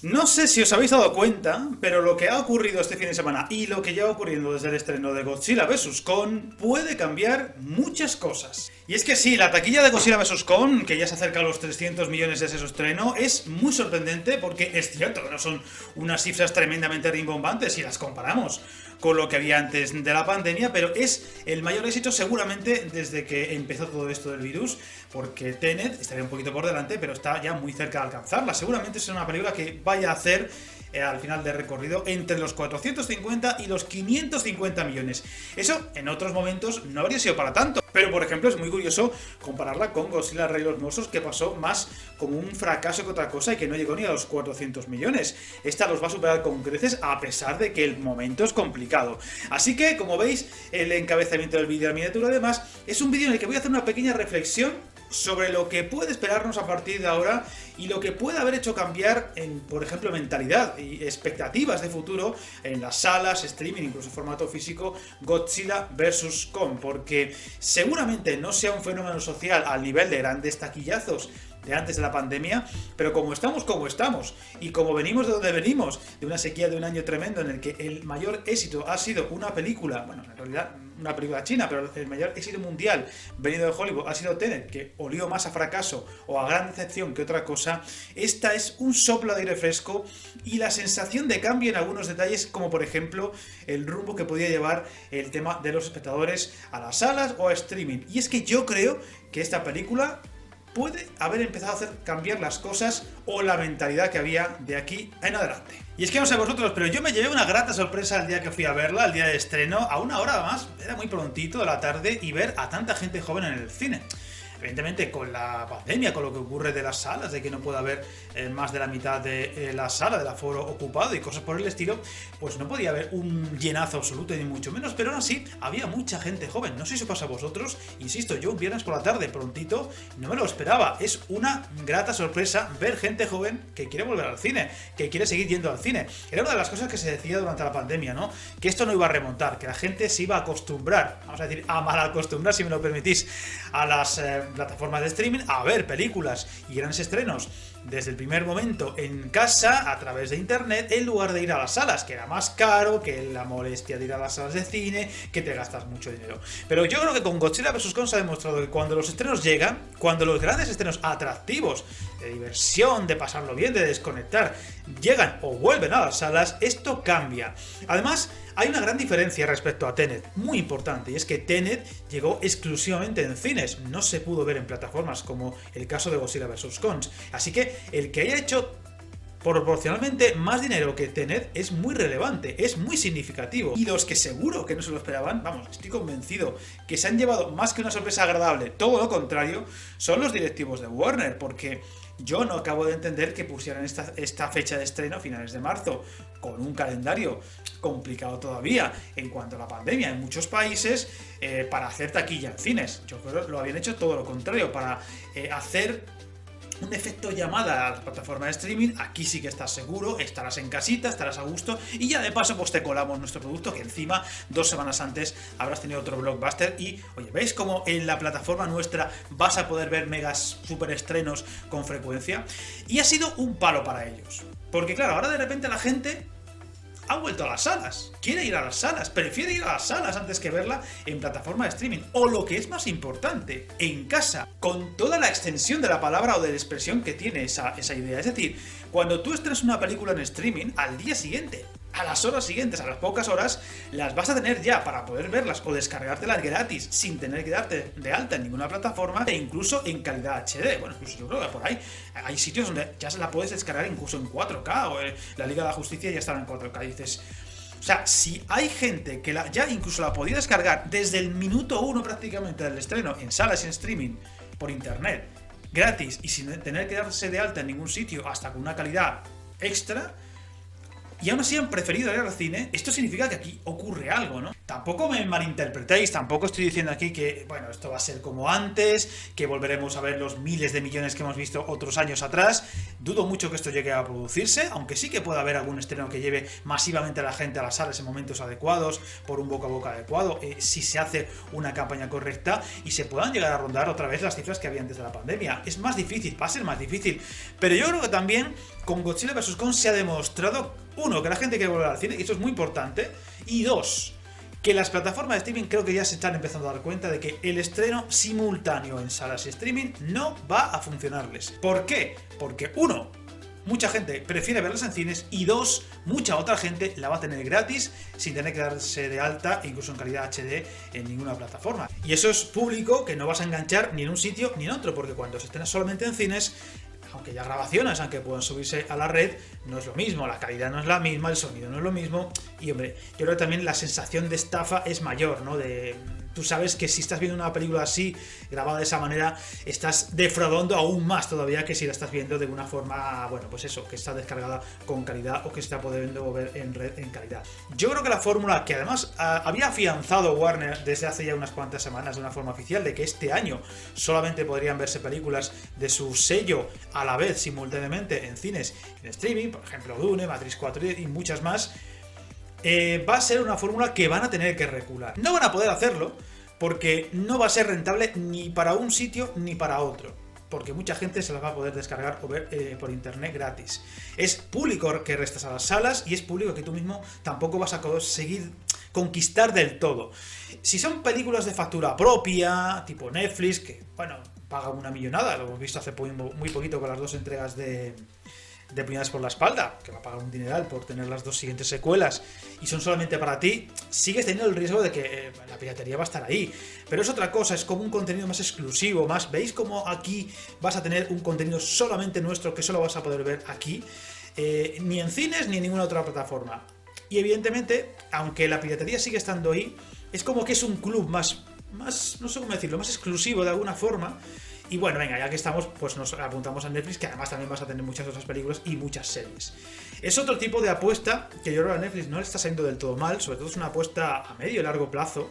No sé si os habéis dado cuenta, pero lo que ha ocurrido este fin de semana y lo que lleva ocurriendo desde el estreno de Godzilla vs. Kong puede cambiar muchas cosas. Y es que sí, la taquilla de Godzilla vs. Kong, que ya se acerca a los 300 millones desde su estreno, es muy sorprendente porque es cierto que no son unas cifras tremendamente rimbombantes si las comparamos con lo que había antes de la pandemia, pero es el mayor éxito seguramente desde que empezó todo esto del virus, porque Tenet estaría un poquito por delante, pero está ya muy cerca de alcanzarla. Seguramente es una película que vaya a hacer al final del recorrido entre los 450 y los 550 millones. Eso en otros momentos no habría sido para tanto. Pero por ejemplo es muy curioso compararla con Godzilla Rey de los Monstruos, que pasó más como un fracaso que otra cosa y que no llegó ni a los 400 millones. Esta los va a superar con creces a pesar de que el momento es complicado. Así que, como veis, el encabezamiento del vídeo de la miniatura además es un vídeo en el que voy a hacer una pequeña reflexión sobre lo que puede esperarnos a partir de ahora y lo que puede haber hecho cambiar en, por ejemplo, mentalidad y expectativas de futuro en las salas, streaming, incluso formato físico, Godzilla vs. Kong, porque seguramente no sea un fenómeno social al nivel de grandes taquillazos de antes de la pandemia, pero como estamos, y como venimos de donde venimos, de una sequía de un año tremendo en el que el mayor éxito ha sido una película, bueno, en realidad una película china, pero el mayor éxito mundial venido de Hollywood ha sido Tenet, que olió más a fracaso o a gran decepción que otra cosa. Esta es un soplo de aire fresco y la sensación de cambio en algunos detalles, como por ejemplo el rumbo que podía llevar el tema de los espectadores a las salas o a streaming. Y es que yo creo que esta película puede haber empezado a hacer cambiar las cosas o la mentalidad que había de aquí en adelante. Y es que no sé vosotros, pero yo me llevé una grata sorpresa el día que fui a verla, el día de estreno, a una hora más, era muy prontito de la tarde, y ver a tanta gente joven en el cine. Evidentemente, con la pandemia, con lo que ocurre de las salas, de que no puede haber más de la mitad de la sala, del aforo ocupado y cosas por el estilo, pues no podía haber un llenazo absoluto, ni mucho menos, pero aún así había mucha gente joven. No sé si os pasa a vosotros, insisto, yo un viernes por la tarde, prontito, no me lo esperaba. Es una grata sorpresa ver gente joven que quiere volver al cine, que quiere seguir yendo al cine. Era una de las cosas que se decía durante la pandemia, ¿no? Que esto no iba a remontar, que la gente se iba a acostumbrar, vamos a decir, a mal acostumbrar, si me lo permitís, a las plataformas de streaming, a ver películas y grandes estrenos desde el primer momento en casa, a través de internet, en lugar de ir a las salas, que era más caro, que la molestia de ir a las salas de cine, que te gastas mucho dinero. Pero yo creo que con Godzilla vs. Kong se ha demostrado que cuando los estrenos llegan, cuando los grandes estrenos atractivos, de diversión, de pasarlo bien, de desconectar, llegan o vuelven a las salas, esto cambia. Además, hay una gran diferencia respecto a Tenet, muy importante, y es que Tenet llegó exclusivamente en cines, no se pudo ver en plataformas como el caso de Godzilla vs. Kong. Así que el que haya hecho proporcionalmente más dinero que Tenet es muy relevante, es muy significativo. Y los que seguro que no se lo esperaban, vamos, estoy convencido que se han llevado más que una sorpresa agradable, todo lo contrario, son los directivos de Warner, porque yo no acabo de entender que pusieran esta fecha de estreno a finales de marzo, con un calendario complicado todavía en cuanto a la pandemia en muchos países, para hacer taquilla en cines. Yo creo que lo habían hecho todo lo contrario, para hacer un efecto llamada a la plataforma de streaming. Aquí sí que estás seguro, estarás en casita, estarás a gusto, y ya de paso pues te colamos nuestro producto, que encima 2 semanas antes habrás tenido otro blockbuster. Y oye, ¿veis cómo en la plataforma nuestra vas a poder ver megas super estrenos con frecuencia? Y ha sido un palo para ellos, porque claro, ahora de repente la gente ha vuelto a las salas, quiere ir a las salas, prefiere ir a las salas antes que verla en plataforma de streaming, o lo que es más importante, en casa, con toda la extensión de la palabra o de la expresión que tiene esa idea. Es decir, cuando tú estrenas una película en streaming, al día siguiente, a las horas siguientes, a las pocas horas, las vas a tener ya para poder verlas o descargártelas gratis sin tener que darte de alta en ninguna plataforma, e incluso en calidad HD. Bueno, incluso yo creo que por ahí hay sitios donde ya se la puedes descargar incluso en 4K, o la Liga de la Justicia ya estará en 4K. Y dices, o sea, si hay gente que ya incluso la podía descargar desde el minuto 1 prácticamente del estreno en salas y en streaming por internet, gratis y sin tener que darse de alta en ningún sitio, hasta con una calidad extra, y aún así han preferido ir al cine, esto significa que aquí ocurre algo, ¿no? Tampoco me malinterpretéis, tampoco estoy diciendo aquí que, bueno, esto va a ser como antes, que volveremos a ver los miles de millones que hemos visto otros años atrás. Dudo mucho que esto llegue a producirse, aunque sí que pueda haber algún estreno que lleve masivamente a la gente a las salas en momentos adecuados, por un boca a boca adecuado, si se hace una campaña correcta y se puedan llegar a rondar otra vez las cifras que había antes de la pandemia. Es más difícil, va a ser más difícil, pero yo creo que también con Godzilla vs. Kong se ha demostrado, uno, que la gente quiere volver al cine, y eso es muy importante, y dos, que las plataformas de streaming creo que ya se están empezando a dar cuenta de que el estreno simultáneo en salas y streaming no va a funcionarles. ¿Por qué? Porque uno, mucha gente prefiere verlas en cines, y dos, mucha otra gente la va a tener gratis sin tener que darse de alta, incluso en calidad HD, en ninguna plataforma. Y eso es público que no vas a enganchar ni en un sitio ni en otro, porque cuando se estrena solamente en cines, aunque ya grabaciones, aunque puedan subirse a la red, no es lo mismo, la calidad no es la misma, el sonido no es lo mismo, y hombre, yo creo que también la sensación de estafa es mayor, ¿no? Tú sabes que si estás viendo una película así, grabada de esa manera, estás defraudando aún más todavía que si la estás viendo de una forma, bueno, pues eso, que está descargada con calidad o que se está pudiendo ver en red en calidad. Yo creo que la fórmula que además había afianzado Warner desde hace ya unas cuantas semanas de una forma oficial, de que este año solamente podrían verse películas de su sello a la vez, simultáneamente, en cines y en streaming, por ejemplo Dune, Matrix 4 y muchas más, va a ser una fórmula que van a tener que recular. No van a poder hacerlo porque no va a ser rentable ni para un sitio ni para otro, porque mucha gente se las va a poder descargar o ver por internet gratis. Es público que restas a las salas y es público que tú mismo tampoco vas a conseguir conquistar del todo. Si son películas de factura propia, tipo Netflix, que, bueno, paga una millonada, lo hemos visto hace muy poquito con las dos entregas de Puñadas por la Espalda, que va a pagar un dineral por tener las dos siguientes secuelas, y son solamente para ti, sigues teniendo el riesgo de que la piratería va a estar ahí. Pero es otra cosa, es como un contenido más exclusivo, más, ¿veis cómo aquí vas a tener un contenido solamente nuestro que solo vas a poder ver aquí? Ni en cines ni en ninguna otra plataforma. Y evidentemente, aunque la piratería sigue estando ahí, es como que es un club más, no sé cómo decirlo, más exclusivo de alguna forma. Y bueno, venga, ya que estamos, pues nos apuntamos a Netflix, que además también vas a tener muchas otras películas y muchas series. Es otro tipo de apuesta que yo creo que a Netflix no le está saliendo del todo mal, sobre todo es una apuesta a medio y largo plazo,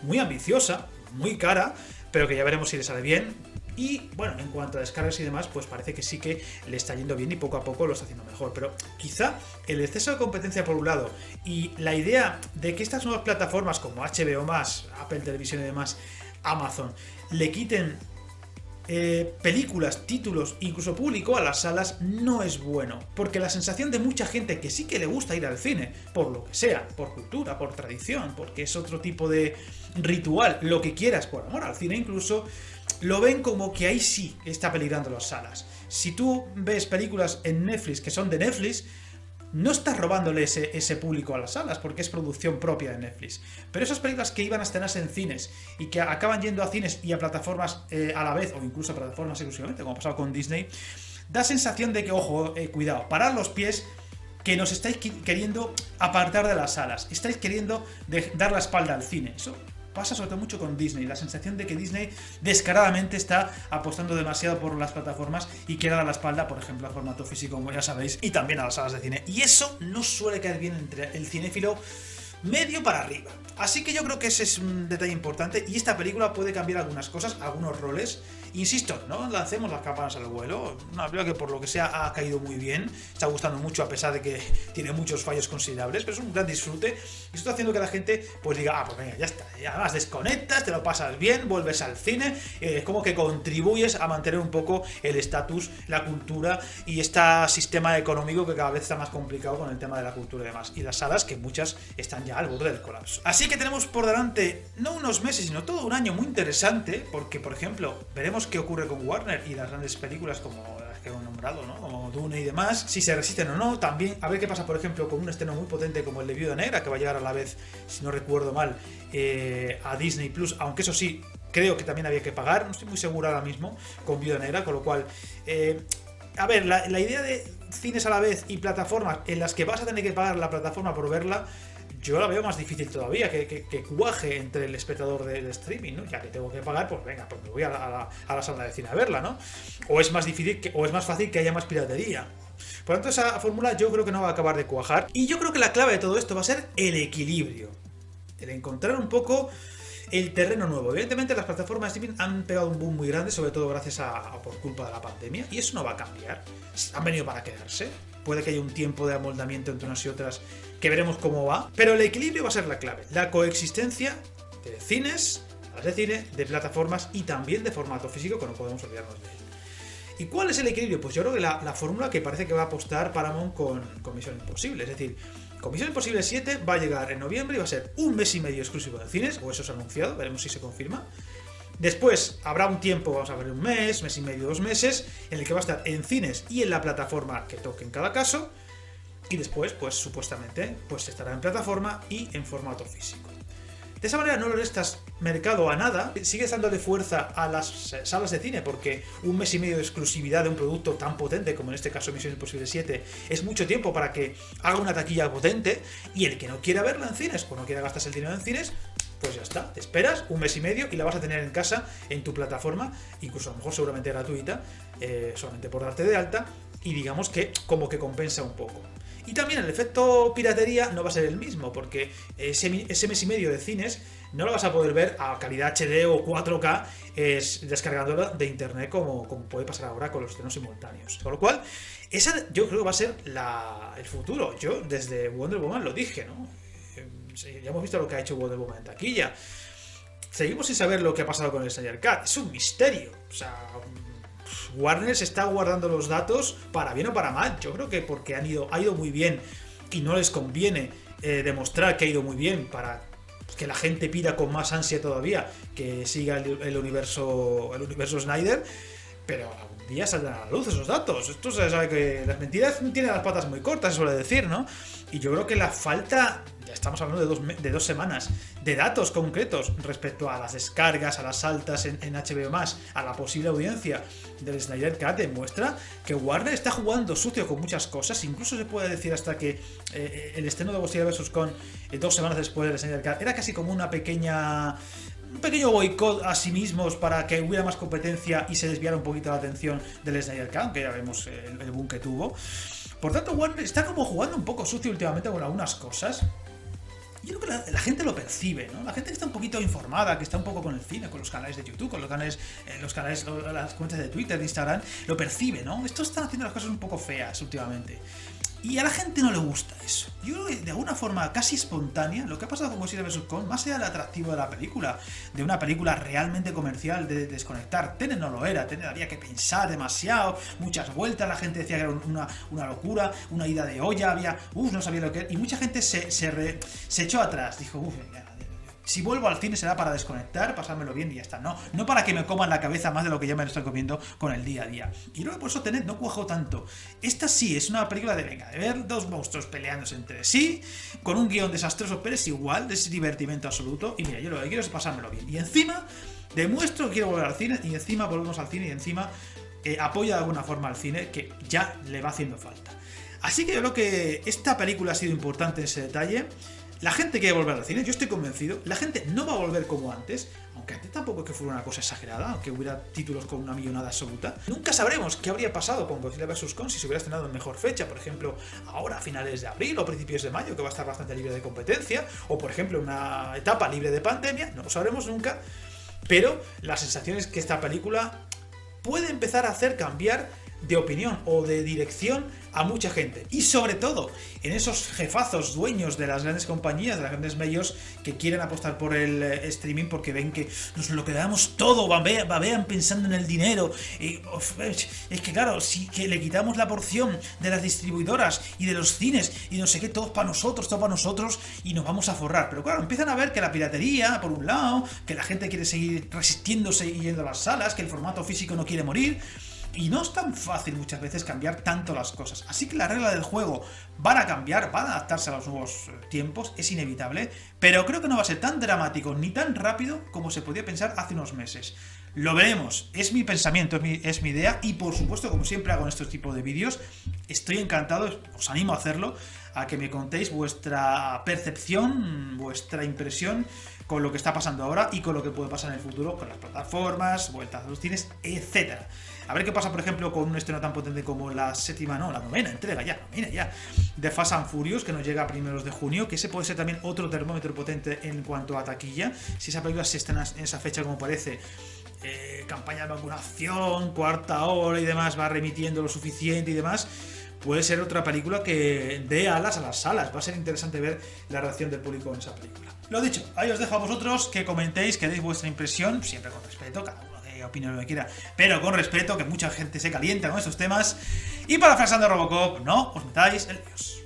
muy ambiciosa, muy cara, pero que ya veremos si le sale bien. Y bueno, en cuanto a descargas y demás, pues parece que sí que le está yendo bien y poco a poco lo está haciendo mejor. Pero quizá el exceso de competencia por un lado y la idea de que estas nuevas plataformas como HBO+, Apple Televisión y demás, Amazon, le quiten películas, títulos, incluso público a las salas, no es bueno, porque la sensación de mucha gente que sí que le gusta ir al cine, por lo que sea, por cultura, por tradición, porque es otro tipo de ritual, lo que quieras, por amor al cine incluso, lo ven como que ahí sí está peligrando las salas. Si tú ves películas en Netflix que son de Netflix, no estás robándole ese público a las salas, porque es producción propia de Netflix. Pero esas películas que iban a estrenarse en cines y que acaban yendo a cines y a plataformas a la vez, o incluso a plataformas exclusivamente, como ha pasado con Disney, da sensación de que, ojo, cuidado, parad los pies, que nos estáis queriendo apartar de las salas, estáis queriendo dar la espalda al cine. Eso pasa sobre todo mucho con Disney, la sensación de que Disney descaradamente está apostando demasiado por las plataformas y quiere dar la espalda, por ejemplo, al formato físico, como ya sabéis, y también a las salas de cine. Y eso no suele caer bien entre el cinéfilo medio para arriba. Así que yo creo que ese es un detalle importante y esta película puede cambiar algunas cosas, algunos roles. Insisto, no lancemos las campanas al vuelo. Una película que por lo que sea ha caído muy bien, está gustando mucho a pesar de que tiene muchos fallos considerables, pero es un gran disfrute y está haciendo que la gente pues diga, pues venga, ya está, y además desconectas, te lo pasas bien, vuelves al cine, como que contribuyes a mantener un poco el estatus, la cultura y este sistema económico que cada vez está más complicado con el tema de la cultura y demás, y las salas que muchas están ya al borde del colapso. Así que tenemos por delante no unos meses, sino todo un año muy interesante, porque por ejemplo, veremos qué ocurre con Warner y las grandes películas como las que hemos nombrado, ¿no? Como Dune y demás, si se resisten o no. También a ver qué pasa, por ejemplo, con un estreno muy potente como el de Viuda Negra, que va a llegar a la vez, si no recuerdo mal, a Disney Plus, aunque eso sí, creo que también había que pagar, no estoy muy seguro ahora mismo con Viuda Negra, con lo cual a ver, la idea de cines a la vez y plataformas en las que vas a tener que pagar la plataforma por verla, yo la veo más difícil todavía, que cuaje entre el espectador del streaming, ¿no? Ya que tengo que pagar, pues venga, pues me voy a la sala de cine a verla, ¿no? O es más difícil, o es más fácil que haya más piratería. Por lo tanto, esa fórmula yo creo que no va a acabar de cuajar. Y yo creo que la clave de todo esto va a ser el equilibrio. El encontrar un poco el terreno nuevo. Evidentemente las plataformas de streaming han pegado un boom muy grande, sobre todo gracias por culpa de la pandemia, y eso no va a cambiar. Han venido para quedarse. Puede que haya un tiempo de amoldamiento entre unas y otras que veremos cómo va, pero el equilibrio va a ser la clave. La coexistencia de cines, salas de cine, de plataformas y también de formato físico, que no podemos olvidarnos de él. ¿Y cuál es el equilibrio? Pues yo creo que la fórmula que parece que va a apostar Paramount con Misión Imposible. Es decir, con Misión Imposible 7 va a llegar en noviembre y va a ser un mes y medio exclusivo de cines, o eso se ha anunciado, veremos si se confirma. Después habrá un tiempo, vamos a ver, un mes y medio, 2 meses, en el que va a estar en cines y en la plataforma que toque en cada caso. Y después, pues supuestamente, pues estará en plataforma y en formato físico. De esa manera no le restas mercado a nada, sigues dándole fuerza a las salas de cine, porque un mes y medio de exclusividad de un producto tan potente como en este caso Misión Imposible 7 es mucho tiempo para que haga una taquilla potente, y el que no quiera verla en cines o no quiera gastarse el dinero en cines, pues ya está, te esperas un mes y medio y la vas a tener en casa, en tu plataforma, incluso a lo mejor seguramente gratuita, solamente por darte de alta, y digamos que como que compensa un poco. Y también el efecto piratería no va a ser el mismo, porque ese mes y medio de cines no lo vas a poder ver a calidad HD o 4K descargándolo de internet como puede pasar ahora con los estrenos simultáneos. Con lo cual, esa yo creo que va a ser el futuro. Yo desde Wonder Woman lo dije, ¿no? Ya hemos visto lo que ha hecho Wonder Woman en taquilla. Seguimos sin saber lo que ha pasado con el Snyder Cut. Es un misterio. O sea, Warner se está guardando los datos para bien o para mal. Yo creo que porque ha ido muy bien y no les conviene demostrar que ha ido muy bien para que la gente pida con más ansia todavía que siga el universo Snyder. Pero algún día saldrán a la luz esos datos. Esto se sabe que las mentiras tienen las patas muy cortas, se suele decir, ¿no? Y yo creo que la falta, ya estamos hablando de 2 semanas, de datos concretos respecto a las descargas, a las altas en HBO+, a la posible audiencia del Snyder Cut, demuestra que Warner está jugando sucio con muchas cosas. Incluso se puede decir hasta que el estreno de Godzilla vs. Kong 2 semanas después del Snyder Cut era casi como un pequeño boicot a sí mismos para que hubiera más competencia y se desviara un poquito la atención del Snyder Cut, aunque ya vemos el boom que tuvo. Por tanto, Warner está como jugando un poco sucio últimamente con algunas cosas. Yo creo que la gente lo percibe, ¿no? La gente que está un poquito informada, que está un poco con el cine, con los canales de YouTube, con los canales, las cuentas de Twitter, de Instagram, lo percibe, ¿no? Estos están haciendo las cosas un poco feas últimamente. Y a la gente no le gusta eso. Yo creo que de alguna forma casi espontánea, lo que ha pasado con Godzilla vs. Kong, más allá del atractivo de la película, de una película realmente comercial, de desconectar, Tenet no lo era, Tenet había que pensar demasiado, muchas vueltas, la gente decía que era una locura, una ida de olla, no sabía lo que era, y mucha gente se echó atrás, dijo, si vuelvo al cine será para desconectar, pasármelo bien y ya está. No para que me coman la cabeza más de lo que ya me lo estoy comiendo con el día a día. Y creo que por eso Tenet no cuajó tanto. Esta sí es una película de ver 2 monstruos peleándose entre sí, con un guión desastroso, pero es igual, es divertimento absoluto. Y mira, yo lo que quiero es pasármelo bien. Y encima demuestro que quiero volver al cine, y encima volvemos al cine, y encima apoya de alguna forma al cine, que ya le va haciendo falta. Así que yo creo que esta película ha sido importante en ese detalle. La gente quiere volver al cine, yo estoy convencido. La gente no va a volver como antes, aunque antes tampoco es que fuera una cosa exagerada, aunque hubiera títulos con una millonada absoluta. Nunca sabremos qué habría pasado con Godzilla vs. Kong si se hubiera estrenado en mejor fecha, por ejemplo, ahora a finales de abril o principios de mayo, que va a estar bastante libre de competencia, o por ejemplo una etapa libre de pandemia, no lo sabremos nunca, pero la sensación es que esta película puede empezar a hacer cambiar de opinión o de dirección a mucha gente, y sobre todo en esos jefazos dueños de las grandes compañías, de las grandes medios, que quieren apostar por el streaming porque ven que nos lo quedamos todo, babean pensando en el dinero. Es que claro, si que le quitamos la porción de las distribuidoras y de los cines y no sé qué, todo para nosotros y nos vamos a forrar. Pero claro, empiezan a ver que la piratería, por un lado, que la gente quiere seguir resistiéndose y yendo a las salas, que el formato físico no quiere morir. Y no es tan fácil muchas veces cambiar tanto las cosas. Así que la regla del juego van a cambiar, van a adaptarse a los nuevos tiempos, es inevitable, pero creo que no va a ser tan dramático ni tan rápido como se podía pensar hace unos meses. Lo veremos, es mi pensamiento, es mi idea, y por supuesto, como siempre hago en estos tipos de vídeos, estoy encantado, os animo a hacerlo, a que me contéis vuestra percepción, vuestra impresión con lo que está pasando ahora y con lo que puede pasar en el futuro con las plataformas, vueltas a los cines, etcétera. A ver qué pasa, por ejemplo, con un estreno tan potente como la novena entrega ya, de Fast and Furious, que nos llega a primeros de junio, que ese puede ser también otro termómetro potente en cuanto a taquilla. Si esa película se estrena en esa fecha como parece, campaña de vacunación, cuarta hora y demás, va remitiendo lo suficiente y demás, puede ser otra película que dé alas a las salas. Va a ser interesante ver la reacción del público en esa película. Lo dicho, ahí os dejo a vosotros que comentéis, que deis vuestra impresión, siempre con respeto, cada uno que opine lo que quiera, pero con respeto, que mucha gente se calienta con estos temas. Y parafraseando a Robocop, no os metáis en líos.